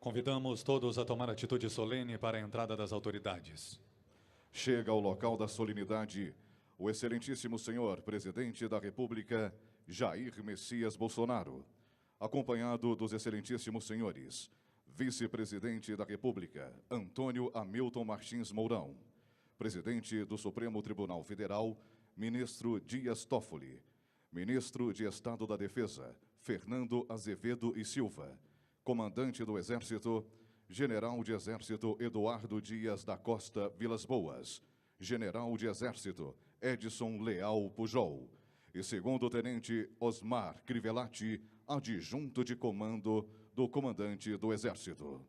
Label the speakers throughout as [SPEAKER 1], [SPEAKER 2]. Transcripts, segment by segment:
[SPEAKER 1] Convidamos todos a tomar atitude solene para a entrada das autoridades.
[SPEAKER 2] Chega ao local da solenidade o excelentíssimo senhor presidente da República, Jair Messias Bolsonaro, acompanhado dos excelentíssimos senhores vice-presidente da República, Antônio Hamilton Martins Mourão, presidente do Supremo Tribunal Federal, ministro Dias Toffoli, ministro de Estado da Defesa, Fernando Azevedo e Silva, comandante do Exército, general de Exército Eduardo Dias da Costa Vilas Boas, general de Exército Edson Leal Pujol e segundo-tenente Osmar Crivellati, adjunto de comando do comandante do Exército.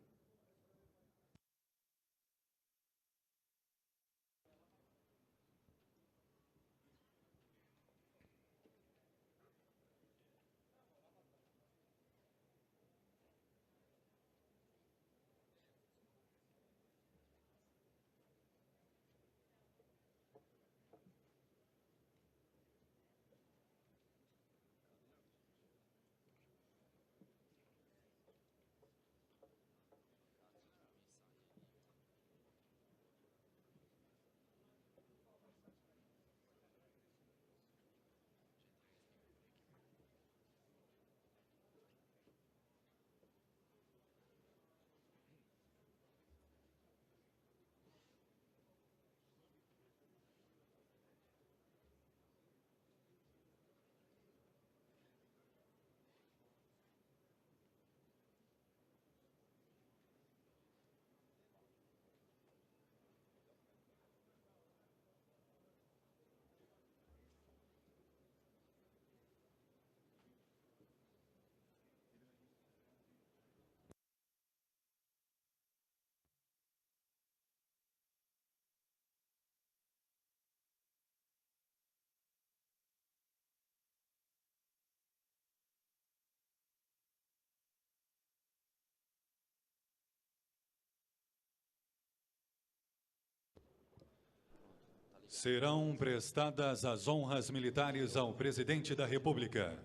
[SPEAKER 1] Serão prestadas as honras militares ao presidente da República.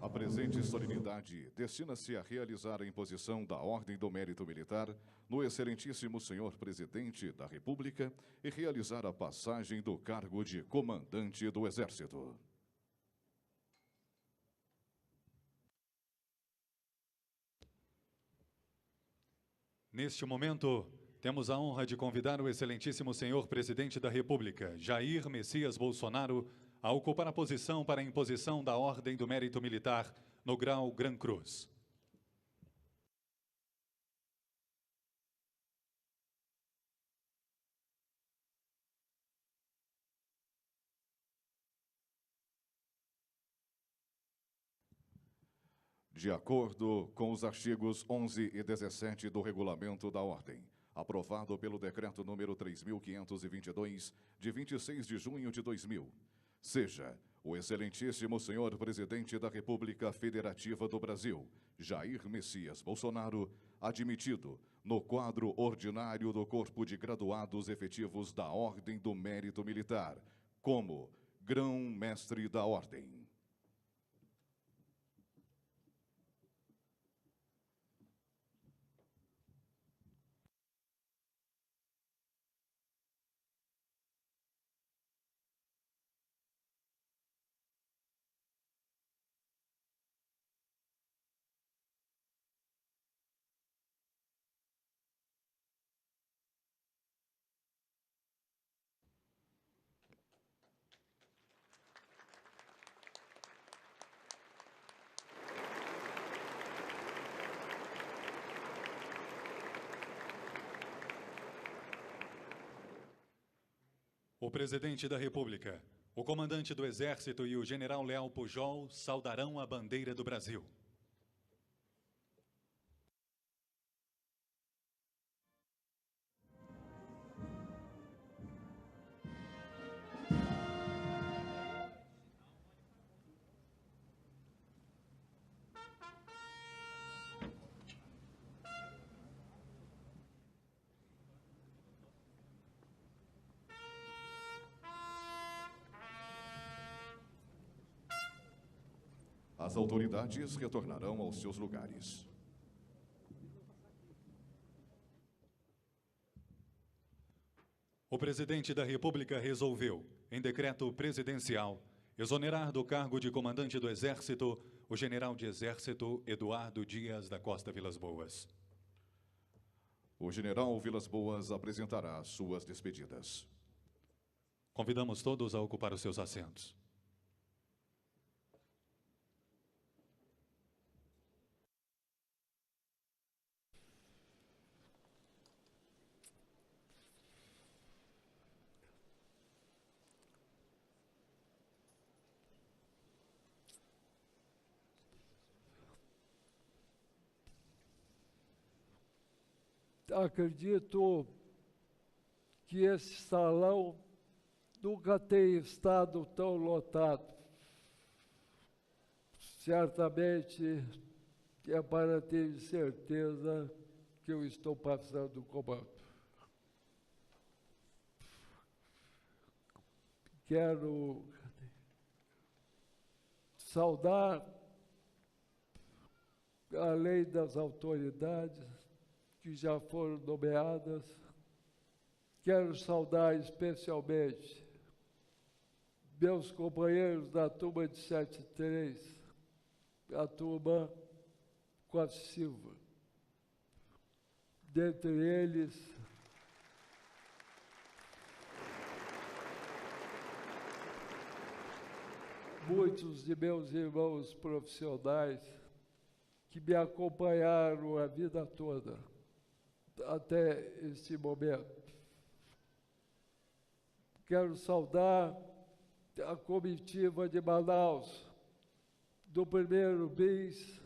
[SPEAKER 2] A presente solenidade destina-se a realizar a imposição da Ordem do Mérito Militar no excelentíssimo senhor presidente da República e realizar a passagem do cargo de comandante do Exército.
[SPEAKER 1] Neste momento, temos a honra de convidar o excelentíssimo senhor presidente da República, Jair Messias Bolsonaro, a ocupar a posição para a imposição da Ordem do Mérito Militar no grau Gran Cruz.
[SPEAKER 2] De acordo com os artigos 11 e 17 do Regulamento da Ordem, aprovado pelo Decreto número 3.522, de 26 de junho de 2000, seja o excelentíssimo senhor presidente da República Federativa do Brasil, Jair Messias Bolsonaro, admitido no quadro ordinário do Corpo de Graduados Efetivos da Ordem do Mérito Militar, como grão-mestre da Ordem.
[SPEAKER 1] O Presidente da República, o Comandante do Exército e o General Leal Pujol saudarão a bandeira do Brasil.
[SPEAKER 2] As autoridades retornarão aos seus lugares.
[SPEAKER 1] O Presidente da República resolveu, em decreto presidencial, exonerar do cargo de Comandante do Exército o General de Exército Eduardo Dias da Costa Vilas Boas.
[SPEAKER 2] O General Vilas Boas apresentará suas despedidas.
[SPEAKER 1] Convidamos todos a ocupar os seus assentos.
[SPEAKER 3] Acredito que esse salão nunca tenha estado tão lotado. Certamente é para ter certeza que eu estou passando o comando. Quero saudar, além das autoridades que já foram nomeadas, quero saudar especialmente meus companheiros da turma de 73, a turma Costa Silva. Dentre eles, muitos de meus irmãos profissionais que me acompanharam a vida toda, até este momento. Quero saudar a comitiva de Manaus, do primeiro bis,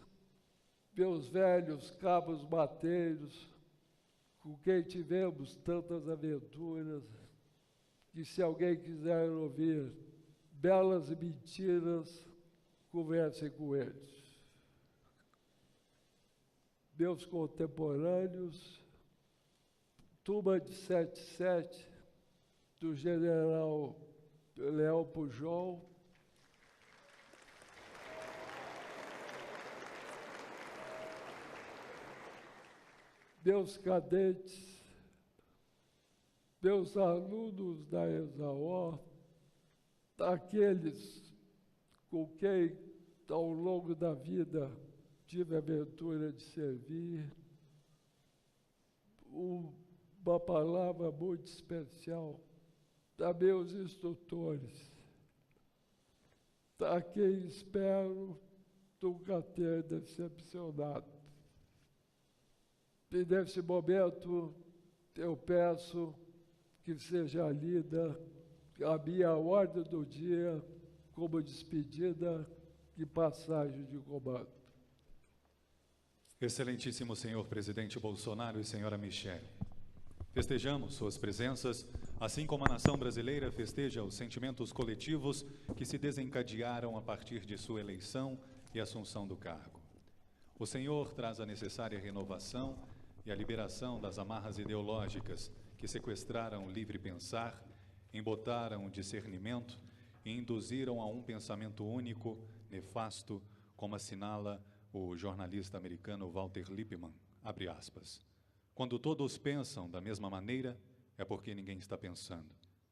[SPEAKER 3] meus velhos cabos bateiros, com quem tivemos tantas aventuras, que se alguém quiser ouvir belas mentiras, conversem com eles. Meus contemporâneos, turma de 77, do General Leal Pujol, meus cadetes, meus alunos da ESAO, aqueles com quem, ao longo da vida, tive a aventura de servir, uma palavra muito especial a meus instrutores, a quem espero nunca ter decepcionado. E nesse momento, eu peço que seja lida a minha ordem do dia como despedida e passagem de comando.
[SPEAKER 1] Excelentíssimo senhor presidente Bolsonaro e senhora Michele, festejamos suas presenças, assim como a nação brasileira festeja os sentimentos coletivos que se desencadearam a partir de sua eleição e assunção do cargo. O senhor traz a necessária renovação e a liberação das amarras ideológicas que sequestraram o livre pensar, embotaram o discernimento e induziram a um pensamento único, nefasto, como assinala o jornalista americano Walter Lippmann, abre aspas. Quando todos pensam da mesma maneira, é porque ninguém está pensando,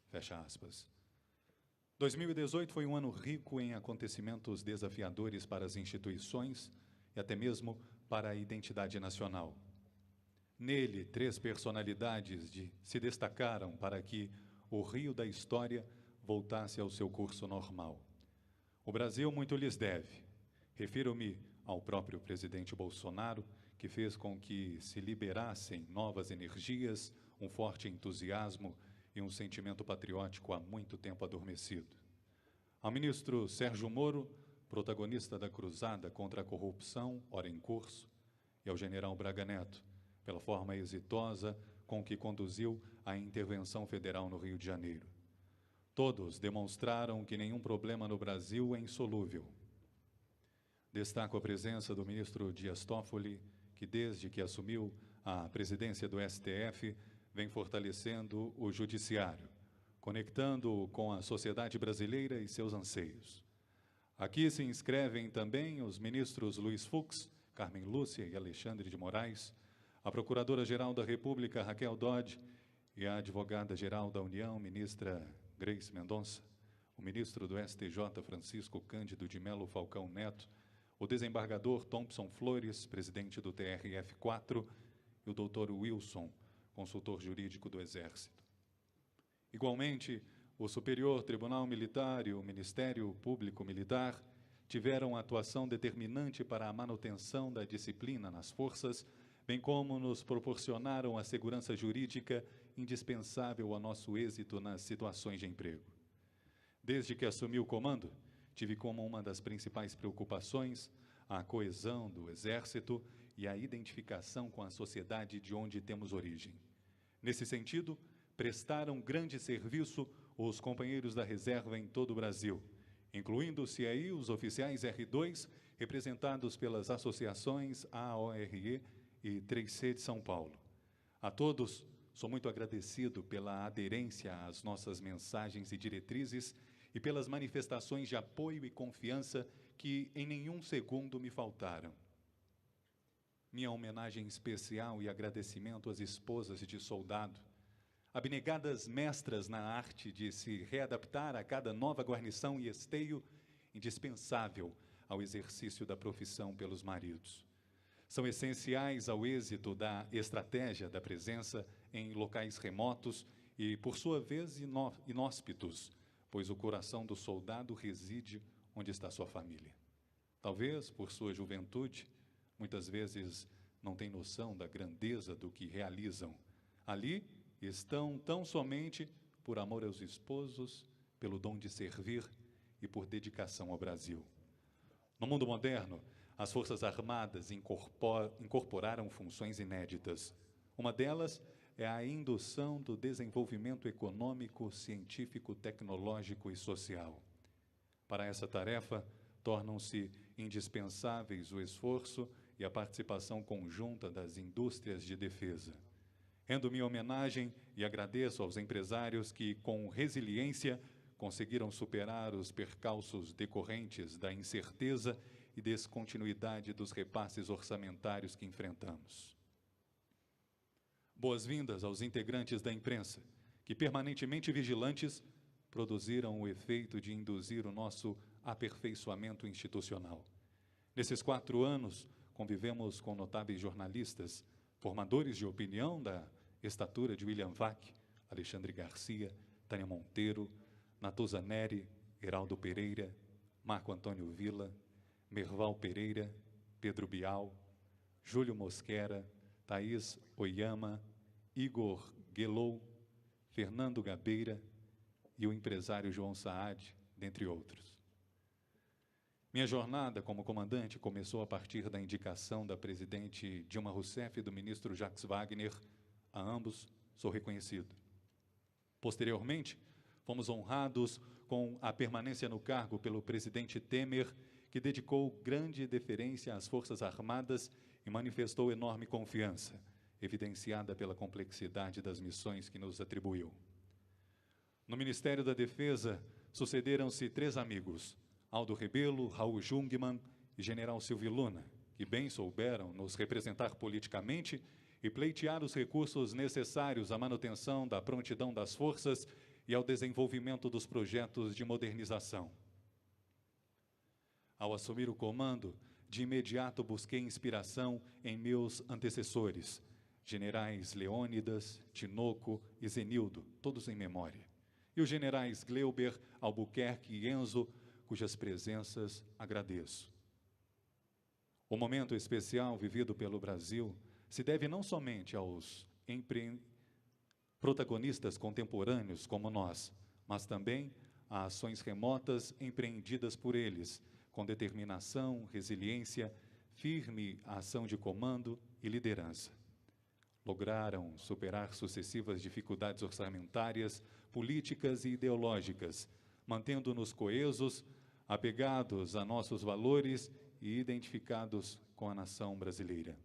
[SPEAKER 1] fecha aspas. 2018 foi um ano rico em acontecimentos desafiadores para as instituições e até mesmo para a identidade nacional. Nele, 3 personalidades se destacaram para que o rio da história voltasse ao seu curso normal. O Brasil muito lhes deve. Refiro-me ao próprio presidente Bolsonaro, que fez com que se liberassem novas energias, um forte entusiasmo e um sentimento patriótico há muito tempo adormecido. Ao ministro Sérgio Moro, protagonista da cruzada contra a corrupção, ora em curso, e ao general Braga Neto, pela forma exitosa com que conduziu a intervenção federal no Rio de Janeiro. Todos demonstraram que nenhum problema no Brasil é insolúvel. Destaco a presença do ministro Dias Toffoli, que desde que assumiu a presidência do STF, vem fortalecendo o judiciário, conectando-o com a sociedade brasileira e seus anseios. Aqui se inscrevem também os ministros Luiz Fux, Carmen Lúcia e Alexandre de Moraes, a Procuradora-Geral da República, Raquel Dodge, e a Advogada-Geral da União, ministra Grace Mendonça, o ministro do STJ, Francisco Cândido de Mello Falcão Neto, o desembargador Thompson Flores, presidente do TRF4, e o doutor Wilson, consultor jurídico do Exército. Igualmente, o Superior Tribunal Militar e o Ministério Público Militar tiveram atuação determinante para a manutenção da disciplina nas forças, bem como nos proporcionaram a segurança jurídica indispensável ao nosso êxito nas situações de emprego. Desde que assumi o comando, tive como uma das principais preocupações a coesão do Exército e a identificação com a sociedade de onde temos origem. Nesse sentido, prestaram grande serviço os companheiros da reserva em todo o Brasil, incluindo-se aí os oficiais R2, representados pelas associações AORE e 3C de São Paulo. A todos, sou muito agradecido pela aderência às nossas mensagens e diretrizes e pelas manifestações de apoio e confiança que em nenhum segundo me faltaram. Minha homenagem especial e agradecimento às esposas de soldado, abnegadas mestras na arte de se readaptar a cada nova guarnição e esteio, indispensável ao exercício da profissão pelos maridos. São essenciais ao êxito da estratégia da presença em locais remotos e, por sua vez, inóspitos, pois o coração do soldado reside onde está sua família. Talvez, por sua juventude, muitas vezes não têm noção da grandeza do que realizam. Ali estão tão somente por amor aos esposos, pelo dom de servir e por dedicação ao Brasil. No mundo moderno, as Forças Armadas incorporaram funções inéditas. Uma delas é a indução do desenvolvimento econômico, científico, tecnológico e social. Para essa tarefa, tornam-se indispensáveis o esforço e a participação conjunta das indústrias de defesa. Rendo minha homenagem e agradeço aos empresários que, com resiliência, conseguiram superar os percalços decorrentes da incerteza e descontinuidade dos repasses orçamentários que enfrentamos. Boas-vindas aos integrantes da imprensa, que, permanentemente vigilantes, produziram o efeito de induzir o nosso aperfeiçoamento institucional. Nesses 4 anos, convivemos com notáveis jornalistas, formadores de opinião da estatura de William Vac, Alexandre Garcia, Tânia Monteiro, Natuza Neri, Heraldo Pereira, Marco Antônio Villa, Merval Pereira, Pedro Bial, Júlio Mosquera, Thaís Oyama, Igor Guelou, Fernando Gabeira e o empresário João Saad, dentre outros. Minha jornada como comandante começou a partir da indicação da presidente Dilma Rousseff e do ministro Jacques Wagner. A ambos sou reconhecido. Posteriormente, fomos honrados com a permanência no cargo pelo presidente Temer, que dedicou grande deferência às Forças Armadas e manifestou enorme confiança, evidenciada pela complexidade das missões que nos atribuiu. No Ministério da Defesa, sucederam-se 3 amigos, Aldo Rebelo, Raul Jungmann e General Silvio Luna, que bem souberam nos representar politicamente e pleitear os recursos necessários à manutenção da prontidão das forças e ao desenvolvimento dos projetos de modernização. Ao assumir o comando, de imediato busquei inspiração em meus antecessores, generais Leônidas, Tinoco e Zenildo, todos em memória, e os generais Gleuber, Albuquerque e Enzo, cujas presenças agradeço. O momento especial vivido pelo Brasil se deve não somente protagonistas contemporâneos como nós, mas também a ações remotas empreendidas por eles, com determinação, resiliência, firme ação de comando e liderança. Lograram superar sucessivas dificuldades orçamentárias, políticas e ideológicas, mantendo-nos coesos, apegados a nossos valores e identificados com a nação brasileira.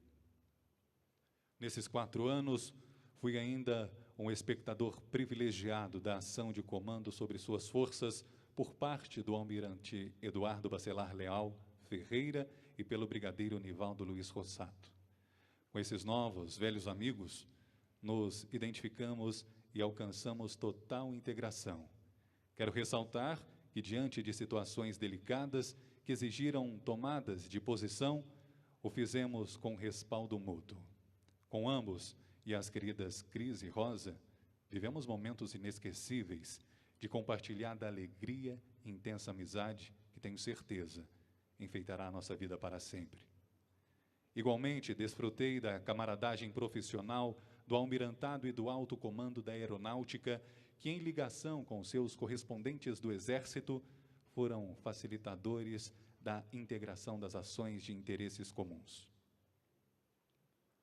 [SPEAKER 1] Nesses 4 anos, fui ainda um espectador privilegiado da ação de comando sobre suas forças por parte do almirante Eduardo Bacelar Leal Ferreira e pelo brigadeiro Nivaldo Luiz Rossato. Com esses novos, velhos amigos, nos identificamos e alcançamos total integração. Quero ressaltar que, diante de situações delicadas que exigiram tomadas de posição, o fizemos com respaldo mútuo. Com ambos e as queridas Cris e Rosa, vivemos momentos inesquecíveis de compartilhar da alegria e intensa amizade que, tenho certeza, enfeitará a nossa vida para sempre. Igualmente, desfrutei da camaradagem profissional do almirantado e do alto comando da aeronáutica, que, em ligação com seus correspondentes do Exército, foram facilitadores da integração das ações de interesses comuns.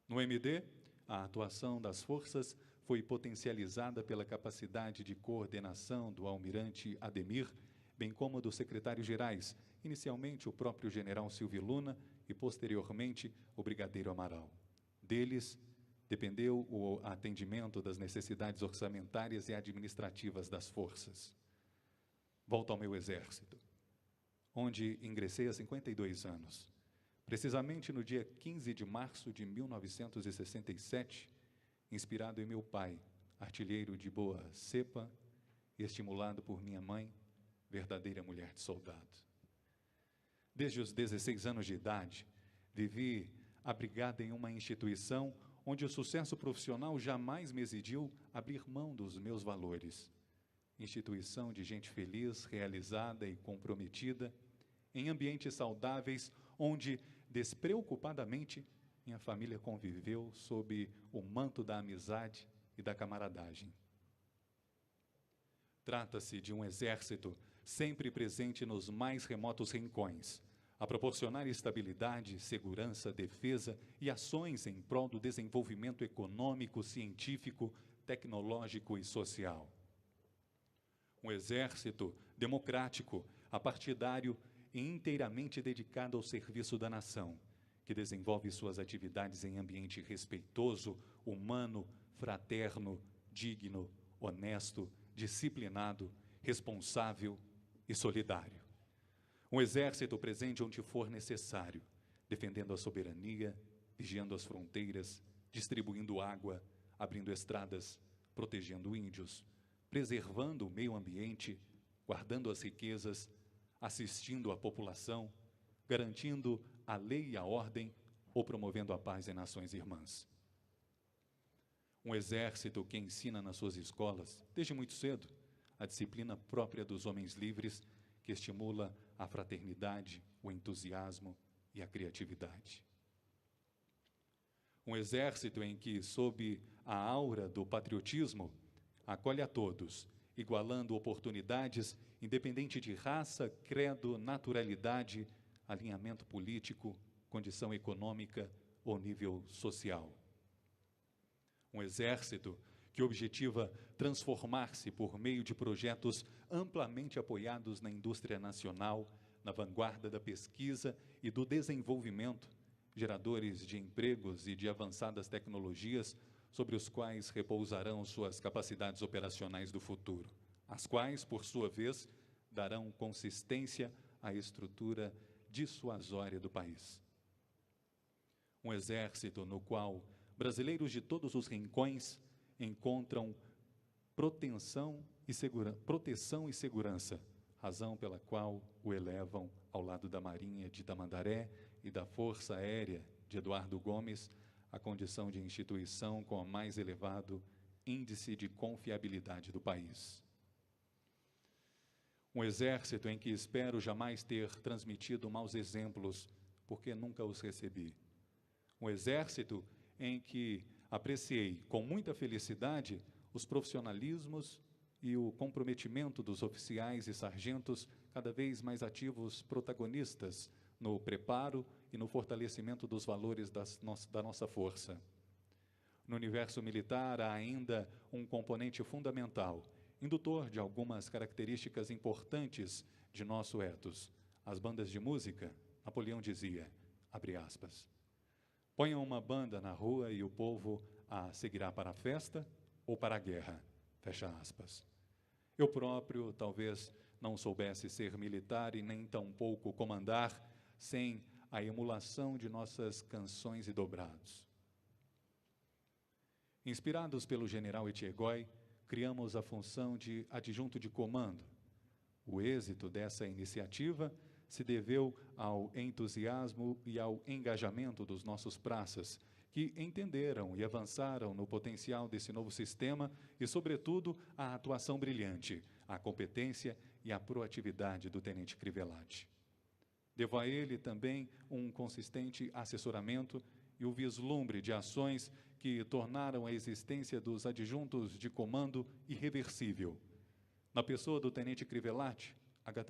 [SPEAKER 1] No MD, a atuação das forças foi potencializada pela capacidade de coordenação do almirante Ademir, bem como dos secretários-gerais, inicialmente o próprio general Silvio Luna e, posteriormente, o brigadeiro Amaral. Deles dependeu o atendimento das necessidades orçamentárias e administrativas das forças. Volto ao meu exército, onde ingressei há 52 anos. Precisamente no dia 15 de março de 1967, inspirado em meu pai, artilheiro de boa cepa, e estimulado por minha mãe, verdadeira mulher de soldado. Desde os 16 anos de idade, vivi abrigada em uma instituição onde o sucesso profissional jamais me exigiu abrir mão dos meus valores. Instituição de gente feliz, realizada e comprometida, em ambientes saudáveis, onde, despreocupadamente, minha família conviveu sob o manto da amizade e da camaradagem. Trata-se de um exército sempre presente nos mais remotos rincões, a proporcionar estabilidade, segurança, defesa e ações em prol do desenvolvimento econômico, científico, tecnológico e social. Um exército democrático, apartidário e inteiramente dedicado ao serviço da nação, que desenvolve suas atividades em ambiente respeitoso, humano, fraterno, digno, honesto, disciplinado, responsável e solidário. Um exército presente onde for necessário, defendendo a soberania, vigiando as fronteiras, distribuindo água, abrindo estradas, protegendo índios, preservando o meio ambiente, guardando as riquezas, assistindo a população, garantindo a lei e a ordem ou promovendo a paz em nações irmãs. Um exército que ensina nas suas escolas, desde muito cedo, a disciplina própria dos homens livres, que estimula a fraternidade, o entusiasmo e a criatividade. Um exército em que, sob a aura do patriotismo, acolhe a todos, igualando oportunidades, independente de raça, credo, naturalidade, alinhamento político, condição econômica ou nível social. Um exército que objetiva transformar-se por meio de projetos amplamente apoiados na indústria nacional, na vanguarda da pesquisa e do desenvolvimento, geradores de empregos e de avançadas tecnologias sobre os quais repousarão suas capacidades operacionais do futuro, as quais, por sua vez, darão consistência à estrutura dissuasória do país. Um exército no qual brasileiros de todos os rincões encontram proteção e segurança, razão pela qual o elevam ao lado da Marinha de Tamandaré e da Força Aérea de Eduardo Gomes, a condição de instituição com o mais elevado índice de confiabilidade do país. Um exército em que espero jamais ter transmitido maus exemplos, porque nunca os recebi. Um exército em que apreciei com muita felicidade os profissionalismos e o comprometimento dos oficiais e sargentos cada vez mais ativos protagonistas no preparo e no fortalecimento dos valores da nossa força. No universo militar, há ainda um componente fundamental, indutor de algumas características importantes de nosso ethos. As bandas de música, Napoleão dizia, abre aspas, ponham uma banda na rua e o povo a seguirá para a festa ou para a guerra, fecha aspas. Eu próprio talvez não soubesse ser militar e nem tampouco comandar sem a emulação de nossas canções e dobrados. Inspirados pelo general Etchegói, criamos a função de adjunto de comando. O êxito dessa iniciativa se deveu ao entusiasmo e ao engajamento dos nossos praças, que entenderam e avançaram no potencial desse novo sistema e, sobretudo, a atuação brilhante, a competência e a proatividade do tenente Crivellati. Devo a ele também um consistente assessoramento e o vislumbre de ações que tornaram a existência dos adjuntos de comando irreversível. Na pessoa do tenente Crivellati,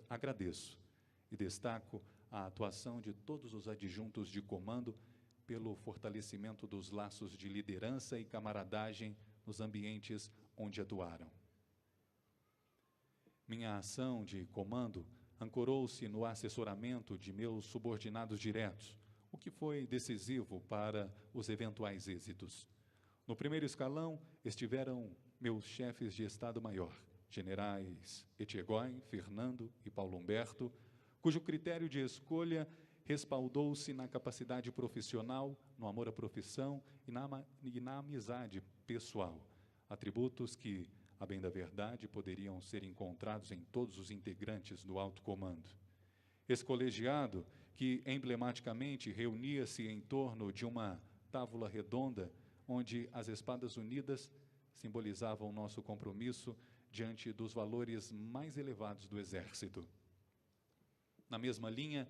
[SPEAKER 1] agradeço e destaco a atuação de todos os adjuntos de comando pelo fortalecimento dos laços de liderança e camaradagem nos ambientes onde atuaram. Minha ação de comando ancorou-se no assessoramento de meus subordinados diretos, o que foi decisivo para os eventuais êxitos. No primeiro escalão estiveram meus chefes de Estado-Maior, generais Etchegói, Fernando e Paulo Humberto, cujo critério de escolha respaldou-se na capacidade profissional, no amor à profissão e na amizade pessoal, atributos que, a bem da verdade, poderiam ser encontrados em todos os integrantes do alto comando. Esse colegiado, que emblematicamente reunia-se em torno de uma tábua redonda, onde as espadas unidas simbolizavam nosso compromisso diante dos valores mais elevados do Exército. Na mesma linha,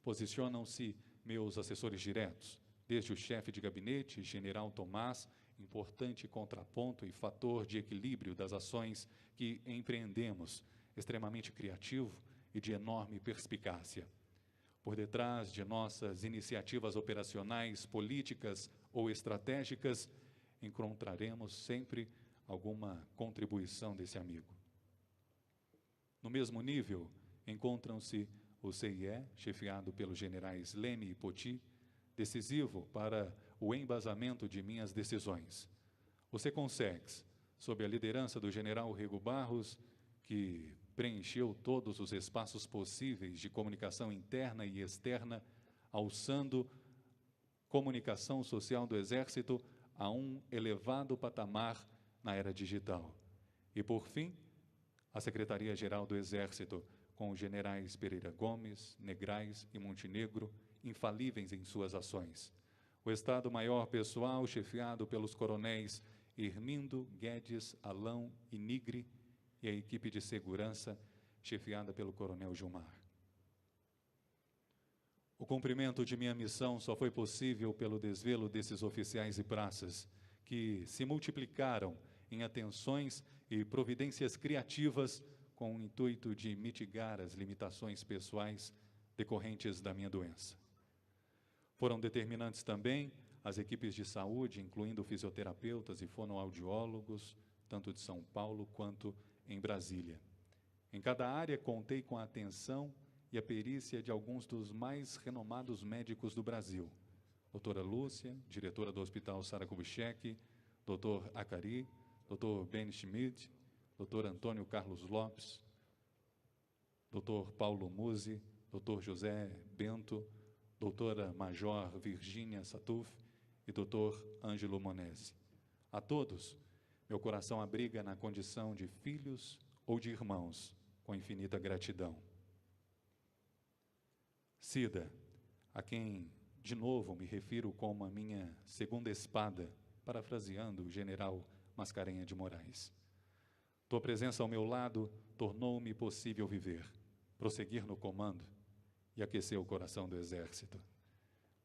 [SPEAKER 1] posicionam-se meus assessores diretos, desde o chefe de gabinete, general Tomás, importante contraponto e fator de equilíbrio das ações que empreendemos, extremamente criativo e de enorme perspicácia. Por detrás de nossas iniciativas operacionais, políticas ou estratégicas, encontraremos sempre alguma contribuição desse amigo. No mesmo nível, encontram-se o CIE, chefiado pelos generais Leme e Poti, decisivo para o embasamento de minhas decisões. O Seconsex, sob a liderança do general Rego Barros, que preencheu todos os espaços possíveis de comunicação interna e externa, alçando comunicação social do Exército a um elevado patamar na era digital. E, por fim, a Secretaria-Geral do Exército, com os generais Pereira Gomes, Negrais e Montenegro, infalíveis em suas ações. O Estado-Maior Pessoal, chefiado pelos coronéis Hermindo, Guedes, Alão e Nigre, e a equipe de segurança, chefiada pelo coronel Gilmar. O cumprimento de minha missão só foi possível pelo desvelo desses oficiais e praças, que se multiplicaram em atenções e providências criativas com o intuito de mitigar as limitações pessoais decorrentes da minha doença. Foram determinantes também as equipes de saúde, incluindo fisioterapeutas e fonoaudiólogos, tanto de São Paulo quanto em Brasília. Em cada área, contei com a atenção e a perícia de alguns dos mais renomados médicos do Brasil. Doutora Lúcia, diretora do Hospital Sara Kubitschek, doutor Acari, doutor Ben Schmidt, doutor Antônio Carlos Lopes, doutor Paulo Musi, doutor José Bento, doutora Major Virgínia Satuf e doutor Ângelo Monese. A todos, meu coração abriga na condição de filhos ou de irmãos, com infinita gratidão. Cida, a quem, de novo, me refiro como a minha segunda espada, parafraseando o general Mascarenhas de Moraes. Tua presença ao meu lado tornou-me possível viver, prosseguir no comando e aquecer o coração do Exército.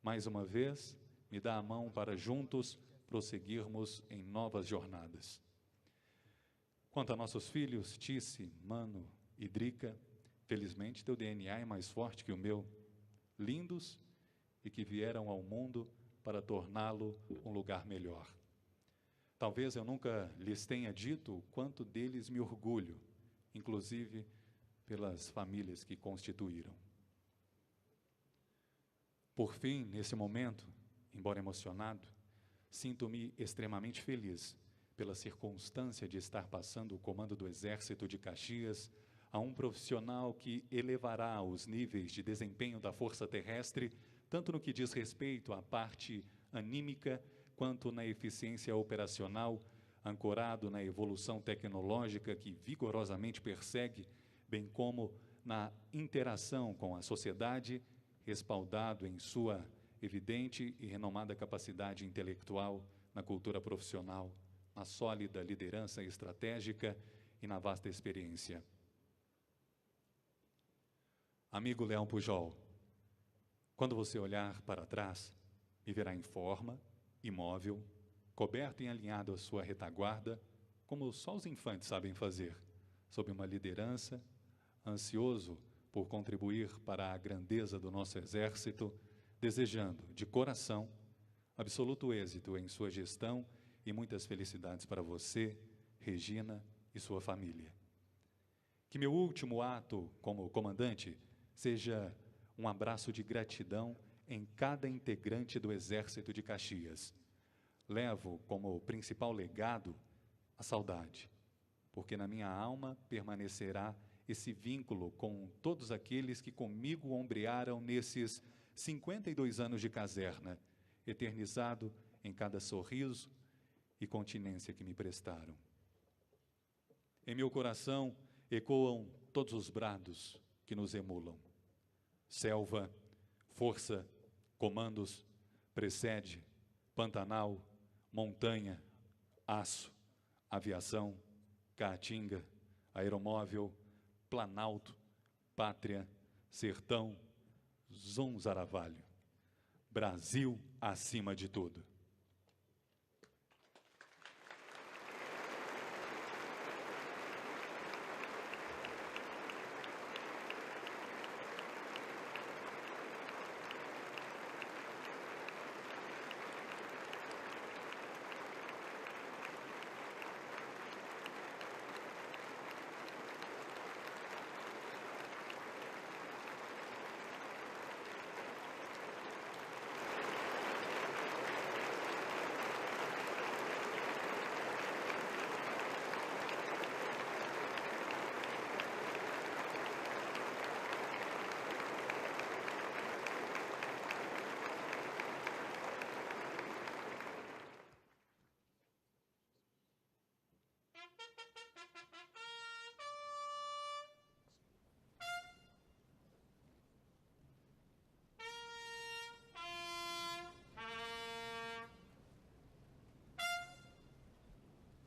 [SPEAKER 1] Mais uma vez, me dá a mão para juntos prosseguirmos em novas jornadas. Quanto a nossos filhos, Tice, Mano e Drica, felizmente teu DNA é mais forte que o meu, lindos e que vieram ao mundo para torná-lo um lugar melhor. Talvez eu nunca lhes tenha dito o quanto deles me orgulho, inclusive pelas famílias que constituíram. Por fim, nesse momento, embora emocionado, sinto-me extremamente feliz pela circunstância de estar passando o comando do Exército de Caxias a um profissional que elevará os níveis de desempenho da Força Terrestre, tanto no que diz respeito à parte anímica, quanto na eficiência operacional, ancorado na evolução tecnológica que vigorosamente persegue, bem como na interação com a sociedade, respaldado em sua evidente e renomada capacidade intelectual, na cultura profissional, na sólida liderança estratégica e na vasta experiência. Amigo Leão Pujol, quando você olhar para trás, me verá em forma, imóvel, coberto e alinhado à sua retaguarda, como só os infantes sabem fazer, sob uma liderança, ansioso por contribuir para a grandeza do nosso Exército, desejando, de coração, absoluto êxito em sua gestão e muitas felicidades para você, Regina e sua família. Que meu último ato como comandante seja um abraço de gratidão em cada integrante do Exército de Caxias. Levo como principal legado a saudade, porque na minha alma permanecerá esse vínculo com todos aqueles que comigo ombrearam nesses 52 anos de caserna, eternizado em cada sorriso e continência que me prestaram. Em meu coração ecoam todos os brados que nos emulam. Selva, força, comandos, precede, Pantanal, montanha, aço, aviação, caatinga, aeromóvel, planalto, pátria, sertão, zonzaravalho. Brasil acima de tudo.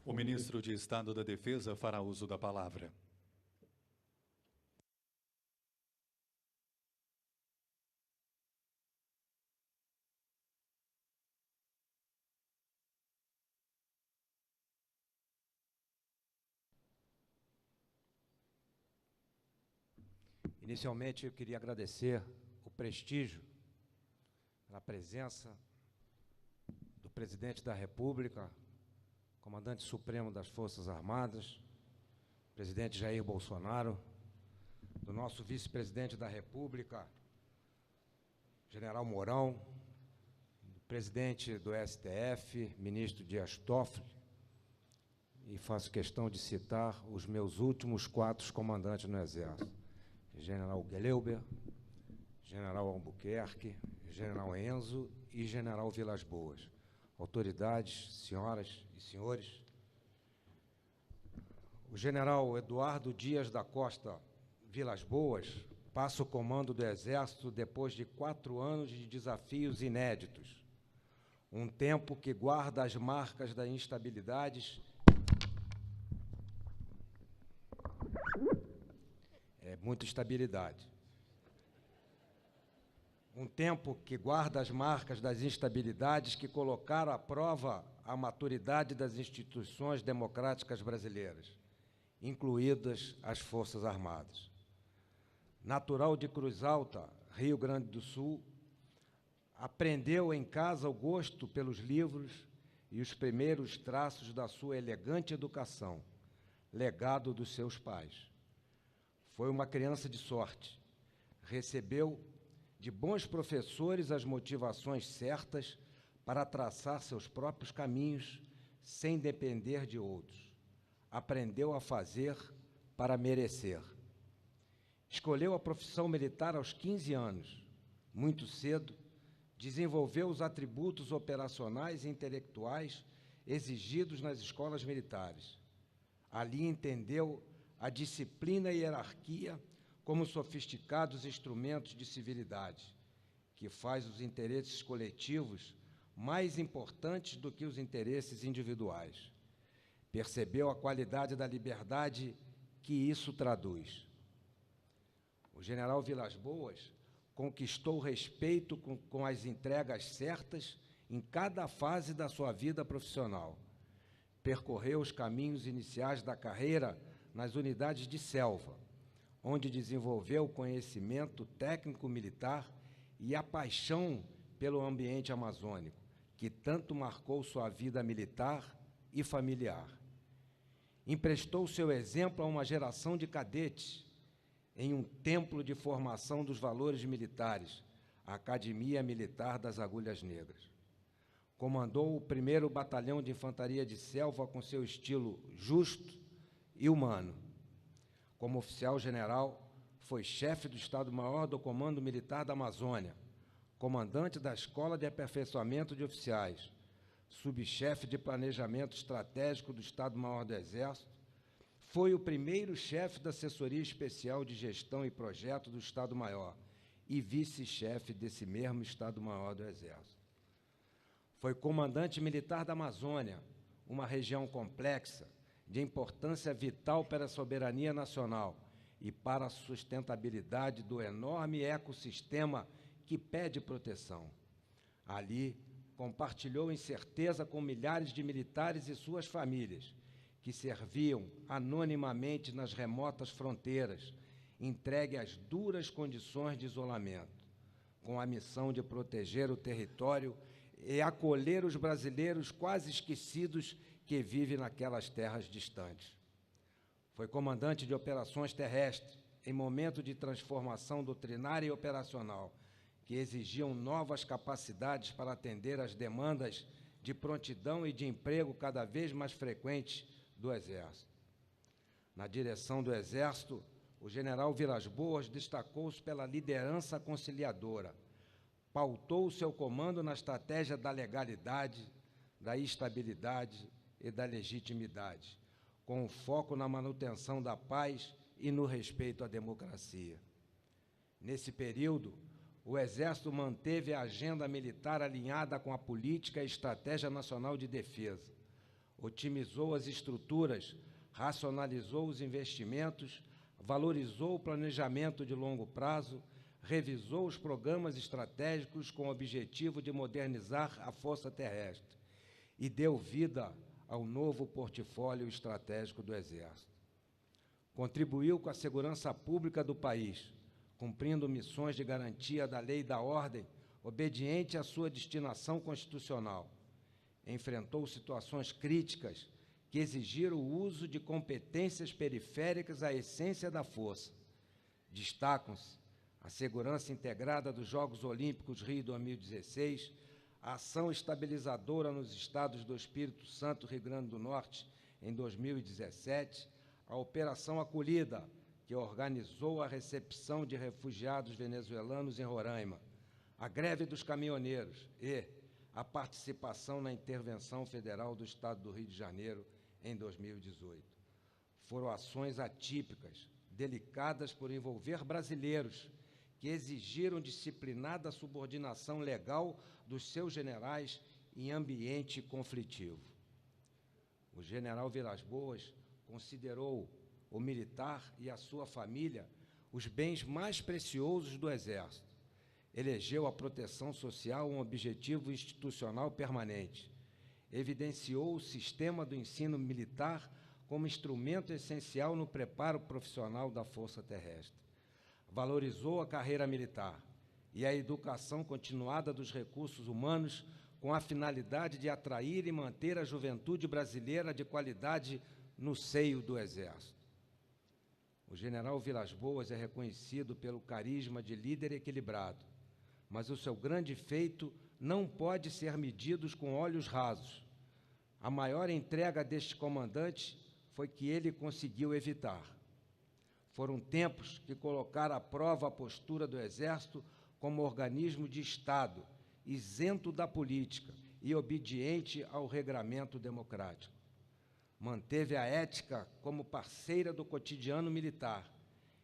[SPEAKER 1] O ministro de Estado da Defesa fará uso da palavra.
[SPEAKER 4] Inicialmente, eu queria agradecer o prestígio, a presença do presidente da República, comandante supremo das Forças Armadas, presidente Jair Bolsonaro, do nosso vice-presidente da República, general Mourão, do presidente do STF, ministro Dias Toffoli, e faço questão de citar os meus últimos 4 comandantes no Exército, general Geleuber, general Albuquerque, general Enzo e general Vilas Boas. Autoridades, senhoras e senhores, o general Eduardo Dias da Costa Vilas Boas passa o comando do Exército depois de 4 anos de desafios inéditos, um tempo que guarda as marcas das instabilidades muita estabilidade. Um tempo que guarda as marcas das instabilidades que colocaram à prova a maturidade das instituições democráticas brasileiras. incluídas as Forças Armadas. Natural de Cruz Alta, Rio Grande do Sul, aprendeu em casa o gosto pelos livros e os primeiros traços da sua elegante educação, legado dos seus pais. Foi uma criança de sorte. Recebeu de bons professores as motivações certas para traçar seus próprios caminhos sem depender de outros. Aprendeu a fazer para merecer. Escolheu a profissão militar aos 15 anos. Muito cedo, desenvolveu os atributos operacionais e intelectuais exigidos nas escolas militares. Ali entendeu a disciplina e hierarquia como sofisticados instrumentos de civilidade, que faz os interesses coletivos mais importantes do que os interesses individuais. Percebeu a qualidade da liberdade que isso traduz. O general Vilas Boas conquistou o respeito com as entregas certas em cada fase da sua vida profissional. Percorreu os caminhos iniciais da carreira nas unidades de selva, onde desenvolveu o conhecimento técnico-militar e a paixão pelo ambiente amazônico, que tanto marcou sua vida militar e familiar. Emprestou seu exemplo a uma geração de cadetes em um templo de formação dos valores militares, a Academia Militar das Agulhas Negras. Comandou o 1º Batalhão de Infantaria de Selva com seu estilo justo e humano. Como oficial-general, foi chefe do Estado-Maior do Comando Militar da Amazônia, comandante da Escola de Aperfeiçoamento de Oficiais, subchefe de Planejamento Estratégico do Estado-Maior do Exército, foi o primeiro chefe da Assessoria Especial de Gestão e Projeto do Estado-Maior e vice-chefe desse mesmo Estado-Maior do Exército. Foi comandante militar da Amazônia, uma região complexa, de importância vital para a soberania nacional e para a sustentabilidade do enorme ecossistema que pede proteção. Ali, compartilhou incerteza com milhares de militares e suas famílias, que serviam anonimamente nas remotas fronteiras, entregue às duras condições de isolamento, com a missão de proteger o território e acolher os brasileiros quase esquecidos que vivem naquelas terras distantes. Foi comandante de operações terrestres, em momento de transformação doutrinária e operacional, que exigiam novas capacidades para atender às demandas de prontidão e de emprego cada vez mais frequentes do Exército. Na direção do Exército, o general Vilas Boas destacou-se pela liderança conciliadora, pautou seu comando na estratégia da legalidade, da estabilidade e da legitimidade, com foco na manutenção da paz e no respeito à democracia. Nesse período, o Exército manteve a agenda militar alinhada com a política e estratégia nacional de defesa, otimizou as estruturas, racionalizou os investimentos, valorizou o planejamento de longo prazo, revisou os programas estratégicos com o objetivo de modernizar a Força Terrestre e deu vida ao novo portfólio estratégico do Exército. Contribuiu com a segurança pública do país, cumprindo missões de garantia da lei e da ordem, obediente à sua destinação constitucional. Enfrentou situações críticas que exigiram o uso de competências periféricas à essência da força. Destacam-se a segurança integrada dos Jogos Olímpicos Rio 2016, a ação estabilizadora nos estados do Espírito Santo e Rio Grande do Norte em 2017, a Operação Acolhida, que organizou a recepção de refugiados venezuelanos em Roraima, a greve dos caminhoneiros e a participação na intervenção federal do Estado do Rio de Janeiro em 2018. Foram ações atípicas, delicadas por envolver brasileiros, que exigiram disciplinada subordinação legal dos seus generais em ambiente conflitivo. O general Vilas Boas considerou o militar e a sua família os bens mais preciosos do Exército. Elegeu a proteção social um objetivo institucional permanente. Evidenciou o sistema do ensino militar como instrumento essencial no preparo profissional da Força Terrestre. Valorizou a carreira militar e a educação continuada dos recursos humanos com a finalidade de atrair e manter a juventude brasileira de qualidade no seio do Exército. O general Vilas Boas é reconhecido pelo carisma de líder equilibrado, mas o seu grande feito não pode ser medido com olhos rasos. A maior entrega deste comandante foi que ele conseguiu evitar. Foram tempos que colocaram à prova a postura do Exército como organismo de Estado, isento da política e obediente ao regramento democrático. Manteve a ética como parceira do cotidiano militar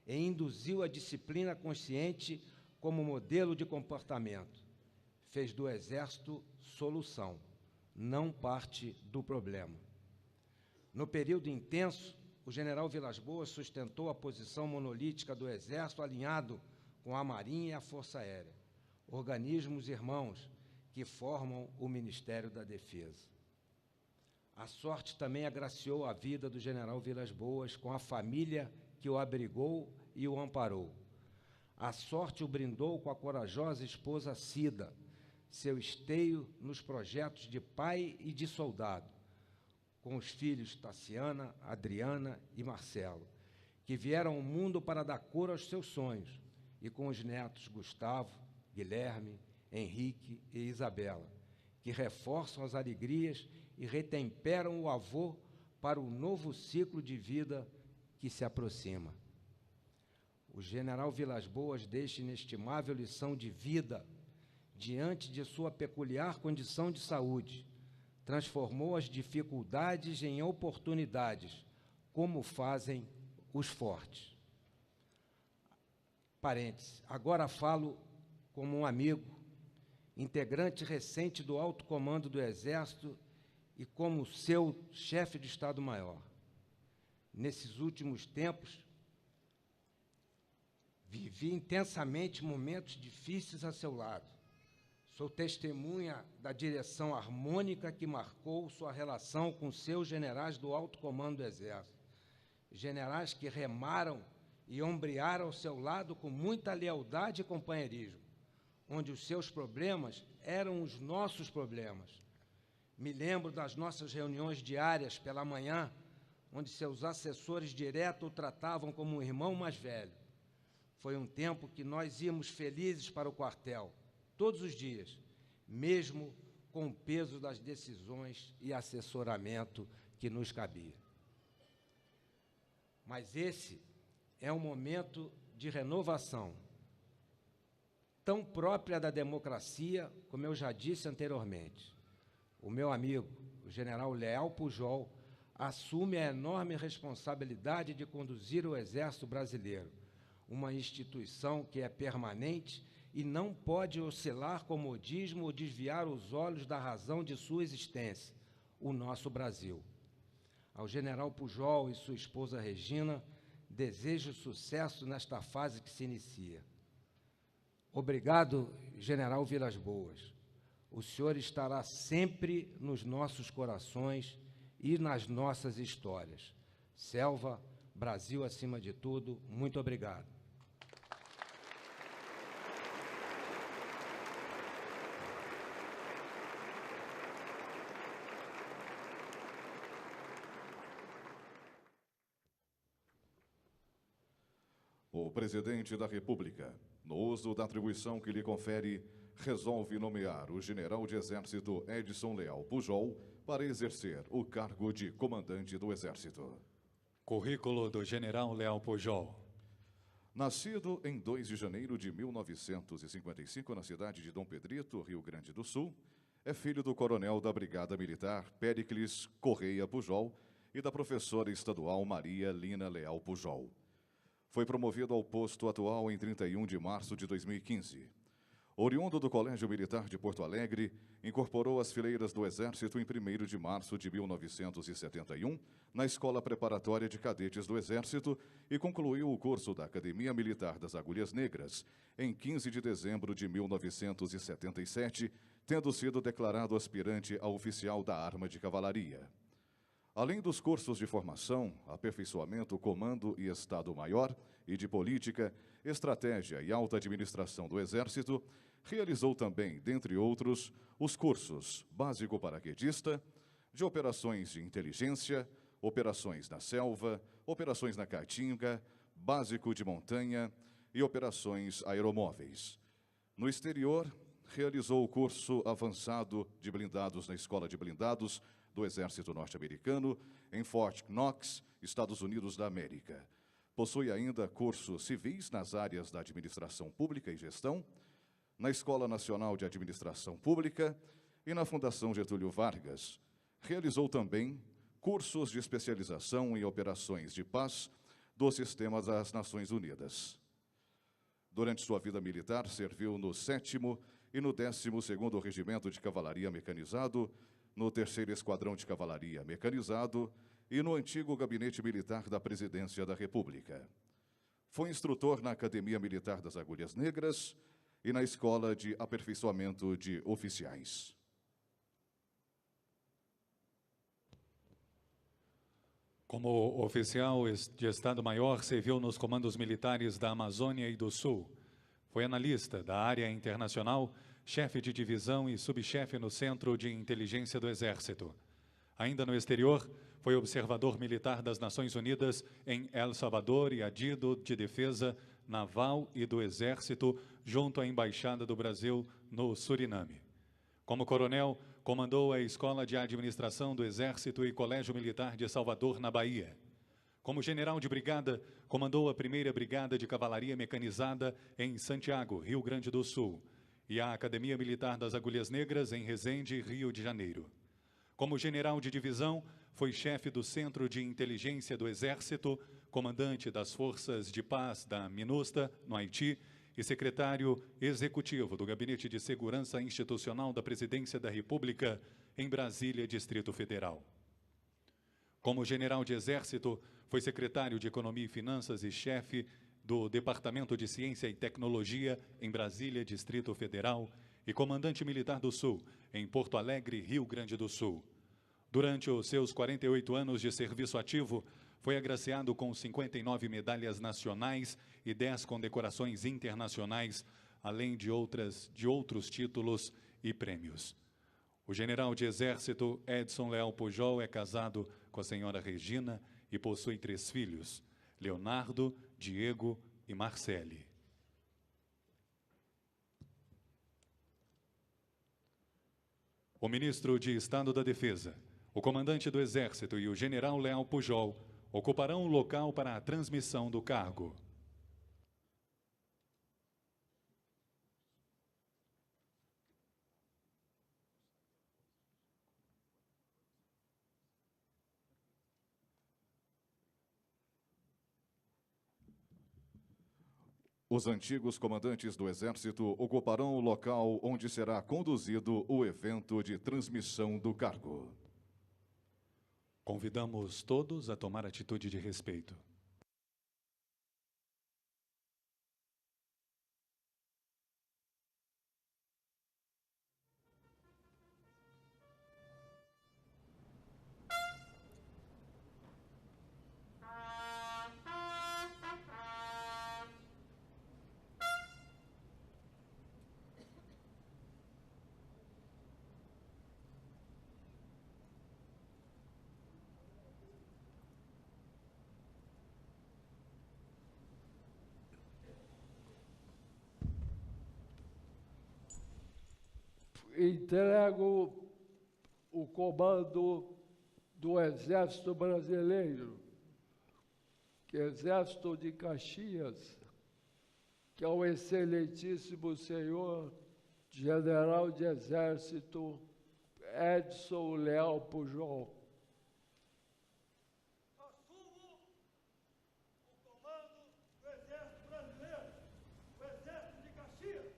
[SPEAKER 4] e induziu a disciplina consciente como modelo de comportamento. Fez do Exército solução, não parte do problema. No período intenso, o general Vilas Boas sustentou a posição monolítica do Exército alinhado com a Marinha e a Força Aérea, organismos irmãos que formam o Ministério da Defesa. A sorte também agraciou a vida do general Vilas Boas com a família que o abrigou e o amparou. A sorte o brindou com a corajosa esposa Cida, seu esteio nos projetos de pai e de soldado, com os filhos Tassiana, Adriana e Marcelo, que vieram ao mundo para dar cor aos seus sonhos, e com os netos Gustavo, Guilherme, Henrique e Isabela, que reforçam as alegrias e retemperam o avô para o novo ciclo de vida que se aproxima. O general Vilas Boas deixa inestimável lição de vida diante de sua peculiar condição de saúde. Transformou as dificuldades em oportunidades, como fazem os fortes. Parênteses. Agora falo como um amigo, integrante recente do alto comando do Exército e como seu chefe de Estado-Maior. Nesses últimos tempos, vivi intensamente momentos difíceis a seu lado. Sou testemunha da direção harmônica que marcou sua relação com seus generais do alto comando do Exército. Generais que remaram e ombrearam ao seu lado com muita lealdade e companheirismo, onde os seus problemas eram os nossos problemas. Me lembro das nossas reuniões diárias pela manhã, onde seus assessores diretos o tratavam como um irmão mais velho. Foi um tempo que nós íamos felizes para o quartel, todos os dias, mesmo com o peso das decisões e assessoramento que nos cabia. Mas esse é um momento de renovação, tão própria da democracia, como eu já disse anteriormente. O meu amigo, o general Leal Pujol, assume a enorme responsabilidade de conduzir o Exército Brasileiro, uma instituição que é permanente e não pode oscilar com modismo ou desviar os olhos da razão de sua existência, o nosso Brasil. Ao general Pujol e sua esposa Regina, desejo sucesso nesta fase que se inicia. Obrigado, general Vilas Boas. O senhor estará sempre nos nossos corações e nas nossas histórias. Selva, Brasil acima de tudo, muito obrigado.
[SPEAKER 2] O presidente da República, no uso da atribuição que lhe confere, resolve nomear o general de Exército Edson Leal Pujol para exercer o cargo de comandante do Exército.
[SPEAKER 1] Currículo do general Leal Pujol.
[SPEAKER 2] Nascido em 2 de janeiro de 1955 na cidade de Dom Pedrito, Rio Grande do Sul, é filho do coronel da Brigada Militar Péricles Correia Pujol e da professora estadual Maria Lina Leal Pujol. Foi promovido ao posto atual em 31 de março de 2015. Oriundo do Colégio Militar de Porto Alegre, incorporou as fileiras do Exército em 1º de março de 1971, na Escola Preparatória de Cadetes do Exército, e concluiu o curso da Academia Militar das Agulhas Negras em 15 de dezembro de 1977, tendo sido declarado aspirante a oficial da Arma de Cavalaria. Além dos cursos de formação, aperfeiçoamento, comando e Estado-Maior e de política, estratégia e alta administração do Exército, realizou também, dentre outros, os cursos básico paraquedista, de operações de inteligência, operações na selva, operações na caatinga, básico de montanha e operações aeromóveis. No exterior, realizou o curso avançado de blindados na Escola de Blindados do Exército Norte-Americano, em Fort Knox, Estados Unidos da América. Possui ainda cursos civis nas áreas da administração pública e gestão, na Escola Nacional de Administração Pública e na Fundação Getúlio Vargas. Realizou também cursos de especialização em operações de paz do Sistema das Nações Unidas. Durante sua vida militar, serviu no 7º e no 12º Regimento de Cavalaria Mecanizado, no 3º Esquadrão de Cavalaria Mecanizado e no antigo Gabinete Militar da Presidência da República. Foi instrutor na Academia Militar das Agulhas Negras e na Escola de Aperfeiçoamento de Oficiais.
[SPEAKER 1] Como oficial de Estado-Maior, serviu nos comandos militares da Amazônia e do Sul. Foi analista da área internacional, chefe de divisão e subchefe no Centro de Inteligência do Exército. Ainda no exterior, foi observador militar das Nações Unidas em El Salvador e adido de defesa naval e do Exército junto à Embaixada do Brasil no Suriname. Como coronel, comandou a Escola de Administração do Exército e Colégio Militar de Salvador, na Bahia. Como general de brigada, comandou a 1ª Brigada de Cavalaria Mecanizada em Santiago, Rio Grande do Sul, e a Academia Militar das Agulhas Negras em Resende, Rio de Janeiro. Como general de divisão, foi chefe do Centro de Inteligência do Exército, comandante das Forças de Paz da MINUSTA, no Haiti, e secretário executivo do Gabinete de Segurança Institucional da Presidência da República, em Brasília, Distrito Federal. Como general de Exército, foi secretário de Economia e Finanças e chefe do Departamento de Ciência e Tecnologia, em Brasília, Distrito Federal, e comandante militar do Sul, em Porto Alegre, Rio Grande do Sul. Durante os seus 48 anos de serviço ativo, foi agraciado com 59 medalhas nacionais e 10 condecorações internacionais, além de outros títulos e prêmios. O general de Exército Edson Leal Pujol é casado com a senhora Regina e possui 3 filhos, Leonardo, Diego e Marcele. O ministro de Estado da Defesa, o comandante do Exército e o general Leal Pujol ocuparão o local para a transmissão do cargo.
[SPEAKER 2] Os antigos comandantes do Exército ocuparão o local onde será conduzido o evento de transmissão do cargo.
[SPEAKER 1] Convidamos todos a tomar atitude de respeito.
[SPEAKER 3] Entrego o comando do Exército Brasileiro, que é o Exército de Caxias, que é o excelentíssimo senhor General de Exército Edson Leal Pujol.
[SPEAKER 5] Assumo o comando do Exército Brasileiro, o Exército de Caxias.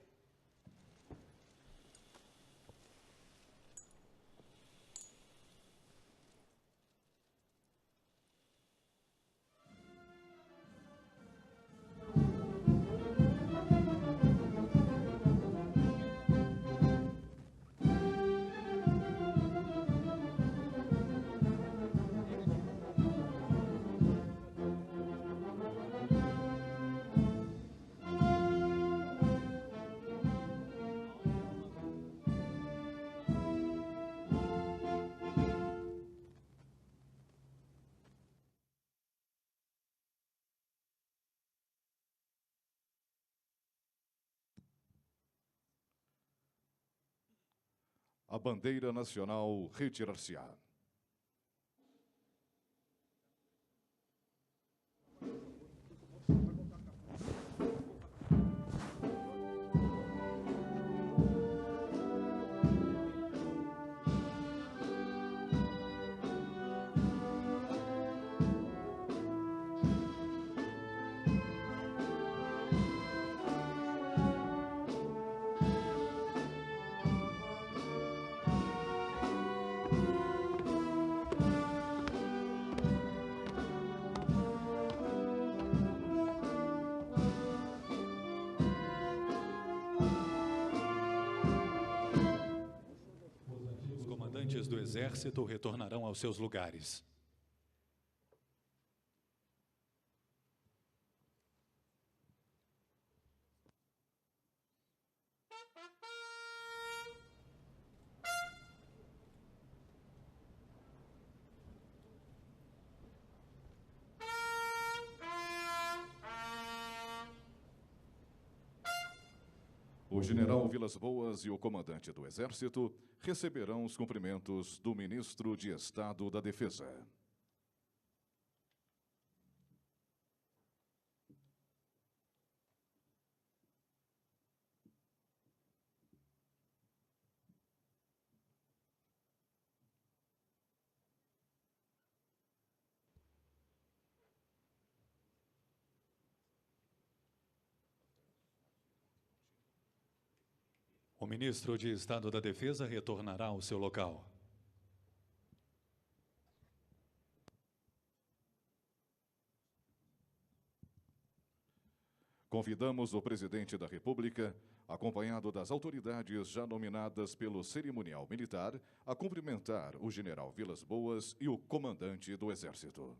[SPEAKER 2] A bandeira nacional retirar-se-á.
[SPEAKER 1] Os comandantes do Exército retornarão aos seus lugares.
[SPEAKER 2] O general Vilas Boas e o comandante do Exército receberão os cumprimentos do ministro de Estado da Defesa.
[SPEAKER 1] O ministro de Estado da Defesa retornará ao seu local.
[SPEAKER 2] Convidamos o presidente da República, acompanhado das autoridades já nominadas pelo cerimonial militar, a cumprimentar o general Vilas Boas e o comandante do Exército.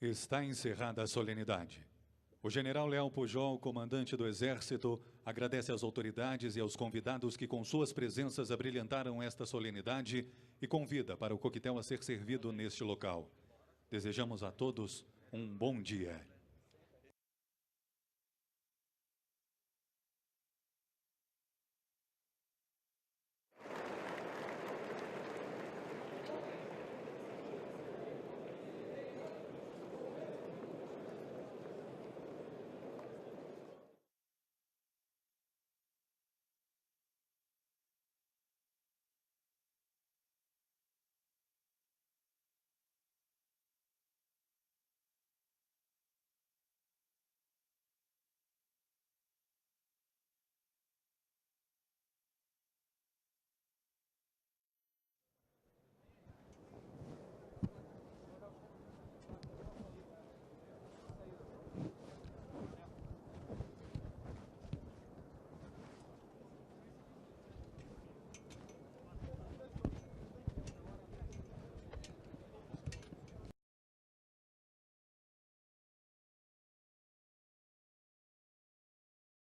[SPEAKER 1] Está encerrada a solenidade. O general Leal Pujol, comandante do Exército, agradece às autoridades e aos convidados que com suas presenças abrilhantaram esta solenidade e convida para o coquetel a ser servido neste local. Desejamos a todos um bom dia.